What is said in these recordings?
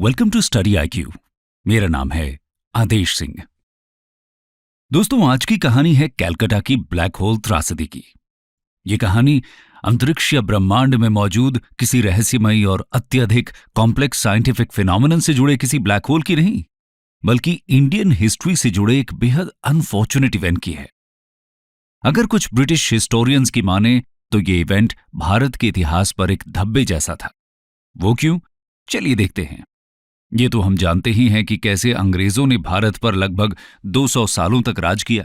Welcome to study IQ. मेरा नाम है आदेश सिंह। दोस्तों, आज की कहानी है कलकत्ता की ब्लैक होल त्रासदी की। ये कहानी अंतरिक्ष या ब्रह्मांड में मौजूद किसी रहस्यमयी और अत्यधिक कॉम्प्लेक्स साइंटिफिक फिनोमिनन से जुड़े किसी ब्लैक होल की नहीं, बल्कि इंडियन हिस्ट्री से जुड़े एक बेहद अनफॉर्चुनेट इवेंट की है। अगर कुछ ब्रिटिश हिस्टोरियंस की माने तो ये इवेंट भारत के इतिहास पर एक धब्बे जैसा था। वो क्यों? चलिए देखते हैं। ये तो हम जानते ही हैं कि कैसे अंग्रेजों ने भारत पर लगभग 200 सालों तक राज किया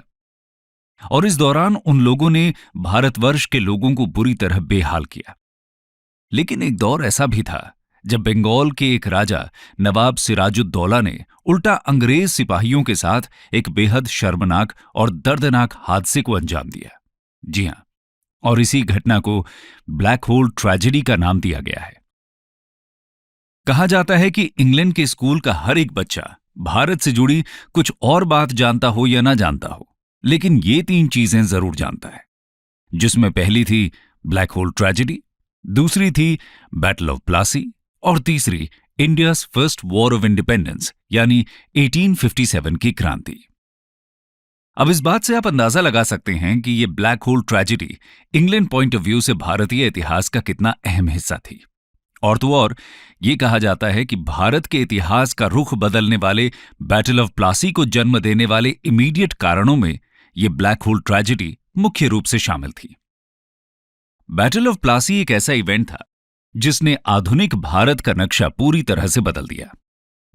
और इस दौरान उन लोगों ने भारतवर्ष के लोगों को बुरी तरह बेहाल किया। लेकिन एक दौर ऐसा भी था जब बंगाल के एक राजा नवाब सिराजुद्दौला ने उल्टा अंग्रेज सिपाहियों के साथ एक बेहद शर्मनाक और दर्दनाक हादसे को अंजाम दिया। जी हां, और इसी घटना को ब्लैक होल ट्रेजेडी का नाम दिया गया है। कहा जाता है कि इंग्लैंड के स्कूल का हर एक बच्चा भारत से जुड़ी कुछ और बात जानता हो या ना जानता हो, लेकिन ये 3 चीजें जरूर जानता है, जिसमें पहली थी ब्लैक होल ट्रेजेडी, दूसरी थी बैटल ऑफ प्लासी और तीसरी India's first war of independence यानी 1857 की क्रांति। अब इस बात से आप अंदाजा लगा सकते हैं कि ये black hole tragedy England point of view से भारतीय इतिहास का कितना अहम हिस्सा थी। और तो और ये कहा जाता है कि भारत के इतिहास का रुख बदलने वाले बैटल ऑफ प्लासी को जन्म देने वाले इमीडिएट कारणों में ये ब्लैक होल ट्रेजेडी मुख्य रूप से शामिल थी। बैटल ऑफ प्लासी एक ऐसा इवेंट था जिसने आधुनिक भारत का नक्शा पूरी तरह से बदल दिया।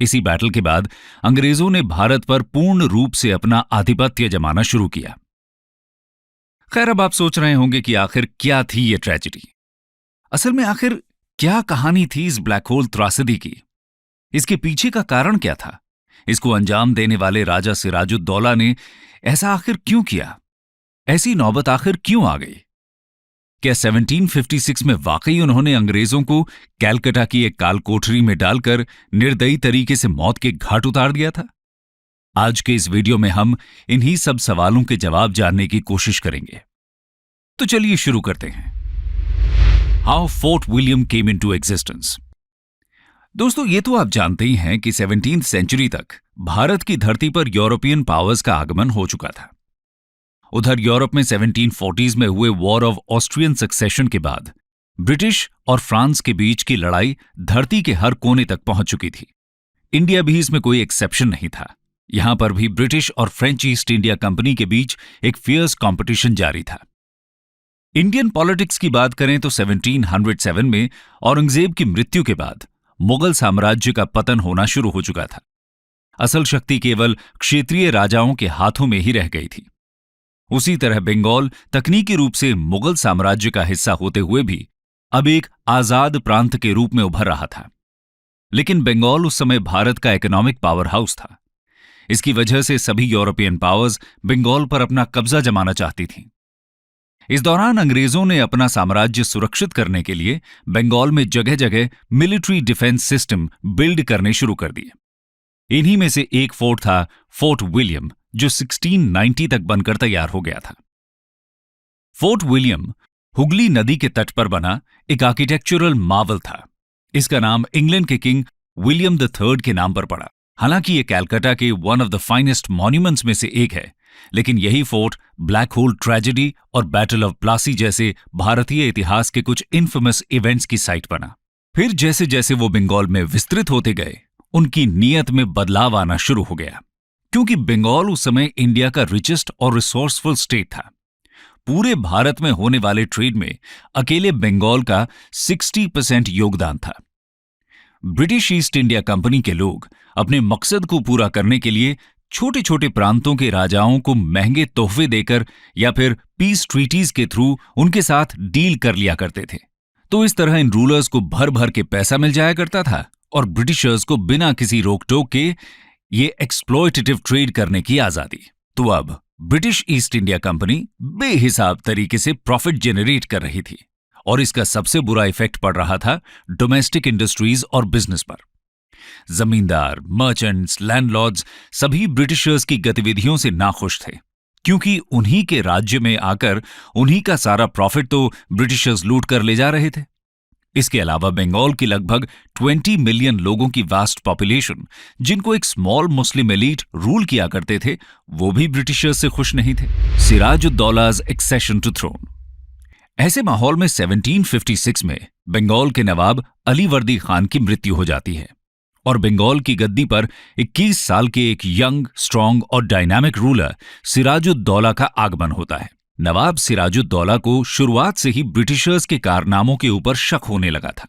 इसी बैटल के बाद अंग्रेजों ने भारत पर पूर्ण रूप से अपना आधिपत्य जमाना शुरू किया। खैर, अब आप सोच रहे होंगे कि आखिर क्या थी ये ट्रेजेडी। असल में आखिर क्या कहानी थी इस ब्लैक होल त्रासदी की? इसके पीछे का कारण क्या था? इसको अंजाम देने वाले राजा सिराजुद्दौला ने ऐसा आखिर क्यों किया? ऐसी नौबत आखिर क्यों आ गई? क्या 1756 में वाकई उन्होंने अंग्रेजों को कलकत्ता की एक काल कोठरी में डालकर निर्दयी तरीके से मौत के घाट उतार दिया था? आज के इस वीडियो में हम इन्हीं सब सवालों के जवाब जानने की कोशिश करेंगे। तो चलिए शुरू करते हैं। How fort William came into existence. दोस्तों, ये तो आप जानते ही हैं कि 17वीं सेंचुरी तक भारत की धरती पर यूरोपियन पावर्स का आगमन हो चुका था। उधर यूरोप में 1740s में हुए वॉर ऑफ ऑस्ट्रियन सक्सेशन के बाद ब्रिटिश और फ्रांस के बीच की लड़ाई धरती के हर कोने तक पहुंच चुकी थी। इंडिया भी इसमें कोई एक्सेप्शन नहीं था। यहां पर भी ब्रिटिश और फ्रेंच ईस्ट इंडिया कंपनी के बीच एक फियर्स कॉम्पिटिशन जारी था। इंडियन पॉलिटिक्स की बात करें तो 1707 में औरंगजेब की मृत्यु के बाद मुगल साम्राज्य का पतन होना शुरू हो चुका था। असल शक्ति केवल क्षेत्रीय राजाओं के हाथों में ही रह गई थी। उसी तरह बंगाल तकनीकी रूप से मुगल साम्राज्य का हिस्सा होते हुए भी अब एक आजाद प्रांत के रूप में उभर रहा था। लेकिन बंगाल उस समय भारत का इकोनॉमिक पावर हाउस था। इसकी वजह से सभी यूरोपियन पावर्स बंगाल पर अपना कब्जा जमाना चाहती थीं। इस दौरान अंग्रेजों ने अपना साम्राज्य सुरक्षित करने के लिए बंगाल में जगह जगह मिलिट्री डिफेंस सिस्टम बिल्ड करने शुरू कर दिए। इन्हीं में से एक फोर्ट था फोर्ट विलियम, जो 1690 तक बनकर तैयार हो गया था। फोर्ट विलियम हुगली नदी के तट पर बना एक आर्किटेक्चरल मार्वल था। इसका नाम इंग्लैंड के किंग विलियम III के नाम पर पड़ा। हालांकि ये कलकत्ता के one of the finest monuments में से एक है, लेकिन यही फोर्ट ब्लैक होल ट्रेजेडी और बैटल ऑफ प्लासी जैसे भारतीय इतिहास के कुछ इन्फेमस इवेंट्स की साइट बना। फिर जैसे जैसे वो बंगाल में विस्तृत होते गए, उनकी नीयत में बदलाव आना शुरू हो गया, क्योंकि बंगाल उस समय इंडिया का रिचेस्ट और रिसोर्सफुल स्टेट था। पूरे भारत में होने वाले ट्रेड में अकेले बंगाल का 60% योगदान था। ब्रिटिश ईस्ट इंडिया कंपनी के लोग अपने मकसद को पूरा करने के लिए छोटे छोटे प्रांतों के राजाओं को महंगे तोहफे देकर या फिर पीस ट्रीटीज के थ्रू उनके साथ डील कर लिया करते थे। तो इस तरह इन रूलर्स को भर भर के पैसा मिल जाया करता था और ब्रिटिशर्स को बिना किसी रोक टोक के ये एक्सप्लॉयटेटिव ट्रेड करने की आजादी। तो अब ब्रिटिश ईस्ट इंडिया कंपनी बेहिसाब तरीके से प्रॉफिट जनरेट कर रही थी और इसका सबसे बुरा इफेक्ट पड़ रहा था डोमेस्टिक इंडस्ट्रीज और बिजनेस पर। जमींदार, मर्चेंट्स, लैंडलॉर्ड्स सभी ब्रिटिशर्स की गतिविधियों से नाखुश थे, क्योंकि उन्हीं के राज्य में आकर उन्हीं का सारा प्रॉफिट तो ब्रिटिशर्स लूट कर ले जा रहे थे। इसके अलावा बंगाल की लगभग 20 मिलियन लोगों की वास्ट पॉपुलेशन, जिनको एक स्मॉल मुस्लिम एलीट रूल किया करते थे, वो भी ब्रिटिशर्स से खुश नहीं थे। सिराजुद्दौला's एक्सेशन टू थ्रोन। ऐसे माहौल में 1756 में बंगाल के नवाब अली वर्दी खान की मृत्यु हो जाती है और बंगाल की गद्दी पर 21 साल के एक यंग, स्ट्रांग और डायनामिक रूलर सिराजुद्दौला का आगमन होता है। नवाब सिराजुद्दौला को शुरुआत से ही ब्रिटिशर्स के कारनामों के ऊपर शक होने लगा था।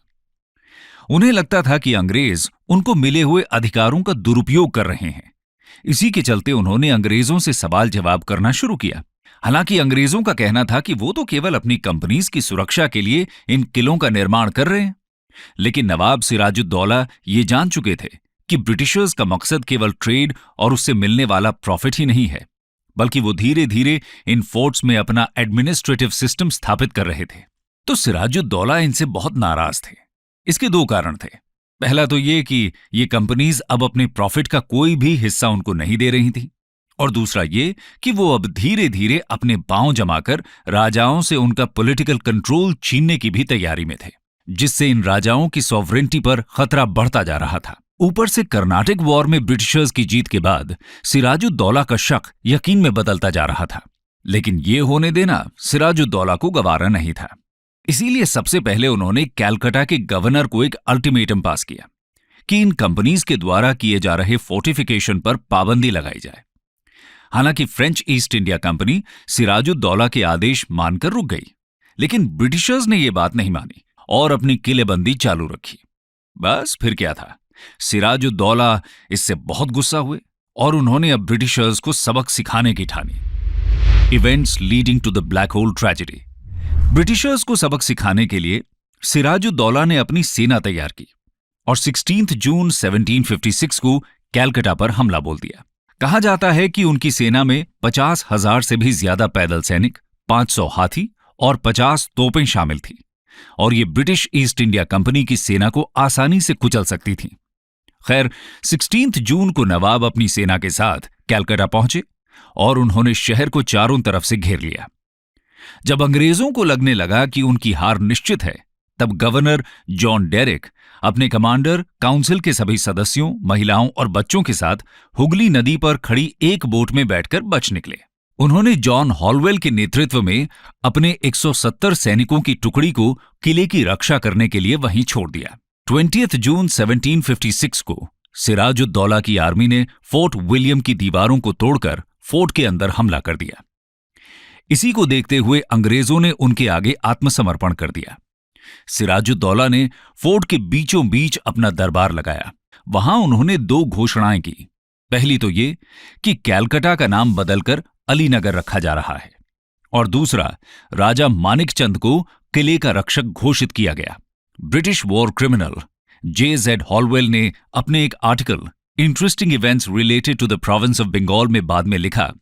उन्हें लगता था कि अंग्रेज उनको मिले हुए अधिकारों का दुरुपयोग कर रहे हैं। इसी के चलते उन्होंने अंग्रेजों से सवाल जवाब करना शुरू किया। हालांकि अंग्रेजों का कहना था कि वो तो केवल अपनी कंपनीज की सुरक्षा के लिए इन किलों का निर्माण कर रहे हैं, लेकिन नवाब सिराजुद्दौला ये जान चुके थे कि ब्रिटिशर्स का मकसद केवल ट्रेड और उससे मिलने वाला प्रॉफिट ही नहीं है, बल्कि वो धीरे धीरे इन फोर्ट्स में अपना एडमिनिस्ट्रेटिव सिस्टम स्थापित कर रहे थे। तो सिराजुद्दौला इनसे बहुत नाराज थे। इसके दो कारण थे। पहला तो ये कि ये कंपनीज अब अपने प्रॉफिट का कोई भी हिस्सा उनको नहीं दे रही थी, और दूसरा ये कि वो अब धीरे धीरे अपने पांव जमाकर राजाओं से उनका पॉलिटिकल कंट्रोल छीनने की भी तैयारी में थे, जिससे इन राजाओं की सॉवरेंटी पर खतरा बढ़ता जा रहा था। ऊपर से कर्नाटक वॉर में ब्रिटिशर्स की जीत के बाद सिराजुद्दौला का शक यकीन में बदलता जा रहा था, लेकिन ये होने देना सिराजुद्दौला को गवारा नहीं था। इसीलिए सबसे पहले उन्होंने कैलकाटा के गवर्नर को एक अल्टीमेटम पास किया कि इन कंपनीज के द्वारा किए जा रहे फोर्टिफिकेशन पर पाबंदी लगाई जाए। हालांकि French East India Company Sirajuddaula के आदेश मानकर रुक गई, लेकिन ब्रिटिशर्स ने यह बात नहीं मानी और अपनी किलेबंदी चालू रखी। बस फिर क्या था, सिराजुद्दौला इससे बहुत गुस्सा हुए और उन्होंने अब ब्रिटिशर्स को सबक सिखाने की ठानी। Events leading to the black hole tragedy. Britishers को सबक सिखाने के लिए सिराजुद्दौला ने अपनी सेना तैयार की और 16 जून 1756 को कैलकाटा पर हमला बोल दिया। कहा जाता है कि उनकी सेना में 50,000 से भी ज्यादा पैदल सैनिक, 500 हाथी और 50 तोपें शामिल थी, और ये ब्रिटिश ईस्ट इंडिया कंपनी की सेना को आसानी से कुचल सकती थी। खैर, 16 जून को नवाब अपनी सेना के साथ कैलकाटा पहुंचे और उन्होंने शहर को चारों तरफ से घेर लिया। जब अंग्रेजों को लगने लगा कि उनकी हार निश्चित है, तब गवर्नर जॉन डेरिक अपने कमांडर, काउंसिल के सभी सदस्यों, महिलाओं और बच्चों के साथ हुगली नदी पर खड़ी एक बोट में बैठकर बच निकले। उन्होंने जॉन हॉलवेल के नेतृत्व में अपने 170 सैनिकों की टुकड़ी को किले की रक्षा करने के लिए वहीं छोड़ दिया। 20 जून 1756 को सिराजुद्दौला की आर्मी ने फोर्ट विलियम की दीवारों को तोड़कर फोर्ट के अंदर हमला कर दिया। इसी को देखते हुए अंग्रेजों ने उनके आगे आत्मसमर्पण कर दिया। सिराजुद्दौला ने फोर्ट के बीचों बीच अपना दरबार लगाया। वहां उन्होंने दो घोषणाएं की। पहली तो ये कि कैलकाटा का नाम बदलकर अलीनगर रखा जा रहा है, और दूसरा, राजा मानिकचंद को किले का रक्षक घोषित किया गया। British war criminal J.Z. Holwell ने अपने एक article interesting events related to the province of Bengal में बाद में लिखा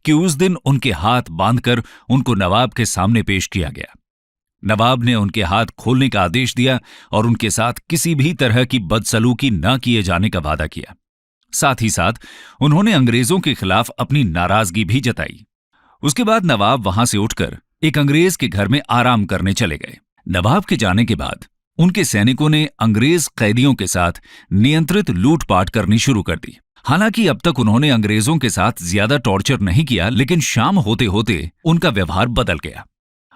कि उस दिन उनके हाथ बांधकर उनको नवाब के सामने पेश किया गया। नवाब ने उनके हाथ खोलने का आदेश दिया और उनके साथ किसी भी तरह की बदसलूकी न किए जाने का वादा किया। साथ ही साथ उन्होंने अंग्रेजों के खिलाफ अपनी नाराजगी भी जताई। उसके बाद नवाब वहां से उठकर एक अंग्रेज के घर में आराम करने चले गए। नवाब के जाने के बाद उनके सैनिकों ने अंग्रेज कैदियों के साथ नियंत्रित लूटपाट करनी शुरू कर दी। हालांकि अब तक उन्होंने अंग्रेजों के साथ ज्यादा टॉर्चर नहीं किया, लेकिन शाम होते होते उनका व्यवहार बदल गया।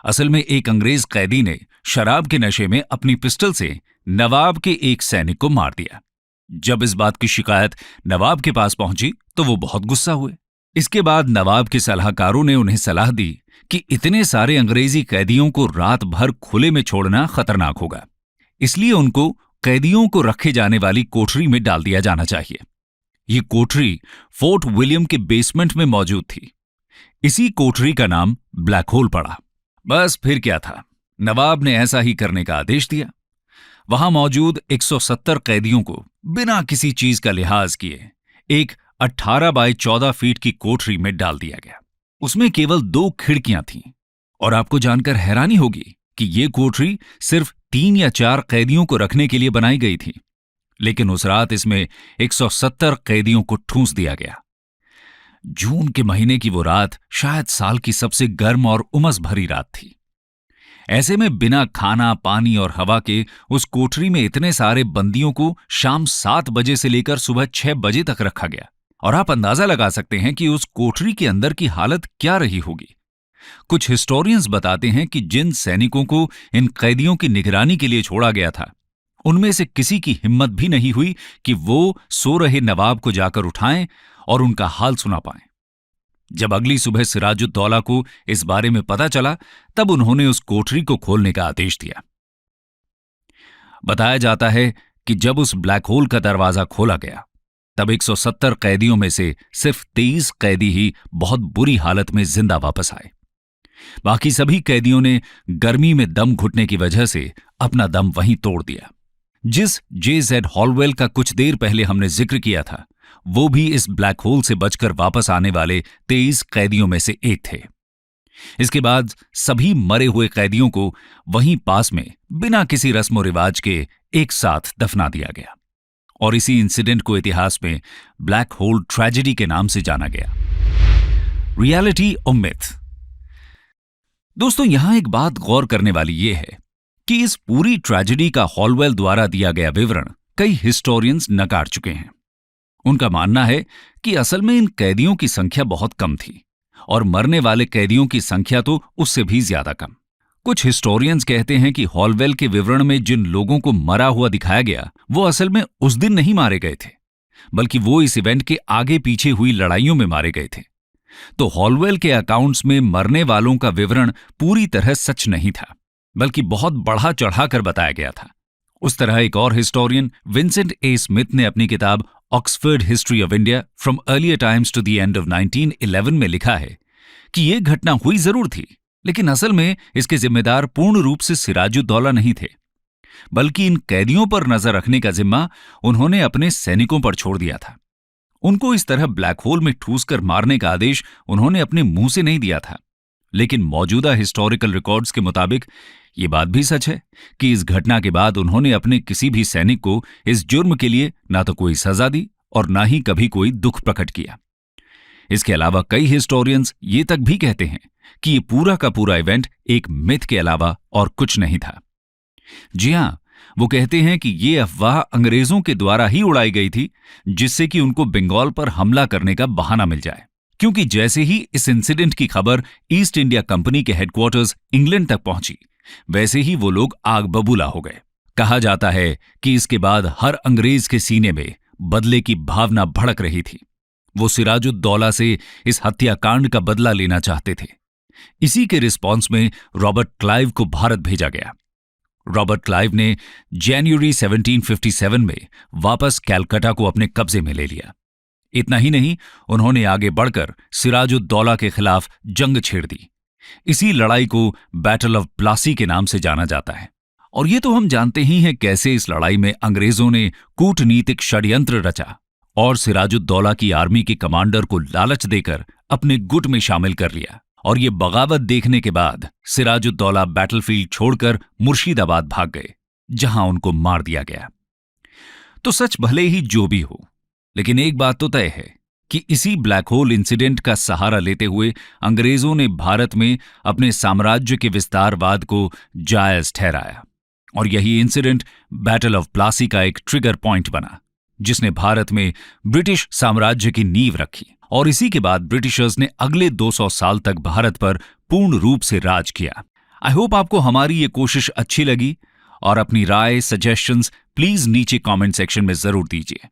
असल में एक अंग्रेज कैदी ने शराब के नशे में अपनी पिस्टल से नवाब के एक सैनिक को मार दिया। जब इस बात की शिकायत नवाब के पास पहुंची तो वो बहुत गुस्सा हुए। इसके बाद नवाब के सलाहकारों ने उन्हें सलाह दी कि इतने सारे अंग्रेजी कैदियों को रात भर खुले में छोड़ना खतरनाक होगा, इसलिए उनको कैदियों को रखे जाने वाली कोठरी में डाल दिया जाना चाहिए। ये कोठरी फोर्ट विलियम के बेसमेंट में मौजूद थी। इसी कोठरी का नाम ब्लैक होल पड़ा। बस फिर क्या था, नवाब ने ऐसा ही करने का आदेश दिया। वहां मौजूद 170 कैदियों को बिना किसी चीज का लिहाज किए एक 18 बाय 14 फीट की कोठरी में डाल दिया गया। उसमें केवल 2 खिड़कियां थीं, और आपको जानकर हैरानी होगी कि ये कोठरी सिर्फ 3 या 4 कैदियों को रखने के लिए बनाई गई थी, लेकिन उस रात इसमें 170 कैदियों को ठूंस दिया गया। जून के महीने की वो रात शायद साल की सबसे गर्म और उमस भरी रात थी। ऐसे में बिना खाना, पानी और हवा के उस कोठरी में इतने सारे बंदियों को शाम 7 बजे से लेकर सुबह 6 बजे तक रखा गया। और आप अंदाजा लगा सकते हैं कि उस कोठरी के अंदर की हालत क्या रही होगी। कुछ हिस्टोरियंस बताते हैं कि जिन सैनिकों को इन कैदियों की निगरानी के लिए छोड़ा गया था, उनमें से किसी की हिम्मत भी नहीं हुई कि वो सो रहे नवाब को जाकर उठाएं और उनका हाल सुना पाएं। जब अगली सुबह सिराजुद्दौला को इस बारे में पता चला, तब उन्होंने उस कोठरी को खोलने का आदेश दिया। बताया जाता है कि जब उस ब्लैक होल का दरवाजा खोला गया, तब 170 कैदियों में से सिर्फ 23 कैदी ही बहुत बुरी हालत में जिंदा वापस आए। बाकी सभी कैदियों ने गर्मी में दम घुटने की वजह से अपना दम वहीं तोड़ दिया। जिस J.Z. हॉलवेल का कुछ देर पहले हमने जिक्र किया था, वो भी इस ब्लैक होल से बचकर वापस आने वाले 23 कैदियों में से एक थे। इसके बाद सभी मरे हुए कैदियों को वहीं पास में बिना किसी रस्म रिवाज के एक साथ दफना दिया गया और इसी इंसिडेंट को इतिहास में ब्लैक होल ट्रेजेडी के नाम से जाना गया। रियलिटी और मिथ। दोस्तों, यहां एक बात गौर करने वाली यह है कि इस पूरी ट्रेजेडी का हॉलवेल द्वारा दिया गया विवरण कई हिस्टोरियंस नकार चुके हैं। उनका मानना है कि असल में इन कैदियों की संख्या बहुत कम थी और मरने वाले कैदियों की संख्या तो उससे भी ज्यादा कम। कुछ हिस्टोरियंस कहते हैं कि हॉलवेल के विवरण में जिन लोगों को मरा हुआ दिखाया गया, वो असल में उस दिन नहीं मारे गए थे, बल्कि वो इस इवेंट के आगे पीछे हुई लड़ाइयों में मारे गए थे। तो हॉलवेल के अकाउंट्स में मरने वालों का विवरण पूरी तरह सच नहीं था, बल्कि बहुत बढ़ा चढ़ाकर बताया गया था। उस तरह एक और हिस्टोरियन विंसेंट ए स्मिथ ने अपनी किताब Oxford history of India from earlier times to the end of 1911 में लिखा है कि यह घटना हुई जरूर थी, लेकिन असल में इसके जिम्मेदार पूर्ण रूप से सिराजुद्दौला नहीं थे, बल्कि इन कैदियों पर नजर रखने का जिम्मा उन्होंने अपने सैनिकों पर छोड़ दिया था। उनको इस तरह ब्लैक होल में ठूस कर मारने का आदेश उन्होंने अपने मुंह से नहीं दिया था, लेकिन मौजूदा हिस्टोरिकल रिकॉर्ड्स के मुताबिक ये बात भी सच है कि इस घटना के बाद उन्होंने अपने किसी भी सैनिक को इस जुर्म के लिए ना तो कोई सजा दी और ना ही कभी कोई दुख प्रकट किया। इसके अलावा कई हिस्टोरियंस ये तक भी कहते हैं कि ये पूरा का पूरा इवेंट एक मिथ के अलावा और कुछ नहीं था। जी हां, वो कहते हैं कि ये अफवाह अंग्रेजों के द्वारा ही उड़ाई गई थी, जिससे कि उनको बंगाल पर हमला करने का बहाना मिल जाए, क्योंकि जैसे ही इस इंसिडेंट की खबर ईस्ट इंडिया कंपनी के हेडक्वार्टर्स इंग्लैंड तक पहुंची, वैसे ही वो लोग आग बबूला हो गए। कहा जाता है कि इसके बाद हर अंग्रेज के सीने में बदले की भावना भड़क रही थी। वो सिराजुद्दौला से इस हत्याकांड का बदला लेना चाहते थे। इसी के रिस्पॉन्स में रॉबर्ट क्लाइव को भारत भेजा गया। रॉबर्ट क्लाइव ने जनवरी 1757 में वापस कैलकाटा को अपने कब्जे में ले लिया। इतना ही नहीं, उन्होंने आगे बढ़कर सिराजुद्दौला के खिलाफ जंग छेड़ दी। इसी लड़ाई को बैटल ऑफ प्लासी के नाम से जाना जाता है। और ये तो हम जानते ही हैं कैसे इस लड़ाई में अंग्रेजों ने कूटनीतिक षड्यंत्र रचा और सिराजुद्दौला की आर्मी के कमांडर को लालच देकर अपने गुट में शामिल कर लिया। और ये बगावत देखने के बाद सिराजुद्दौला बैटलफील्ड छोड़कर मुर्शिदाबाद भाग गए, जहां उनको मार दिया गया। तो सच भले ही जो भी हो, लेकिन एक बात तो तय है कि इसी ब्लैक होल इंसिडेंट का सहारा लेते हुए अंग्रेजों ने भारत में अपने साम्राज्य के विस्तारवाद को जायज ठहराया और यही इंसिडेंट बैटल ऑफ प्लासी का एक ट्रिगर पॉइंट बना, जिसने भारत में ब्रिटिश साम्राज्य की नींव रखी। और इसी के बाद ब्रिटिशर्स ने अगले 200 साल तक भारत पर पूर्ण रूप से राज किया। आई होप आपको हमारी ये कोशिश अच्छी लगी और अपनी राय, सजेशंस प्लीज नीचे कमेंट सेक्शन में जरूर दीजिए।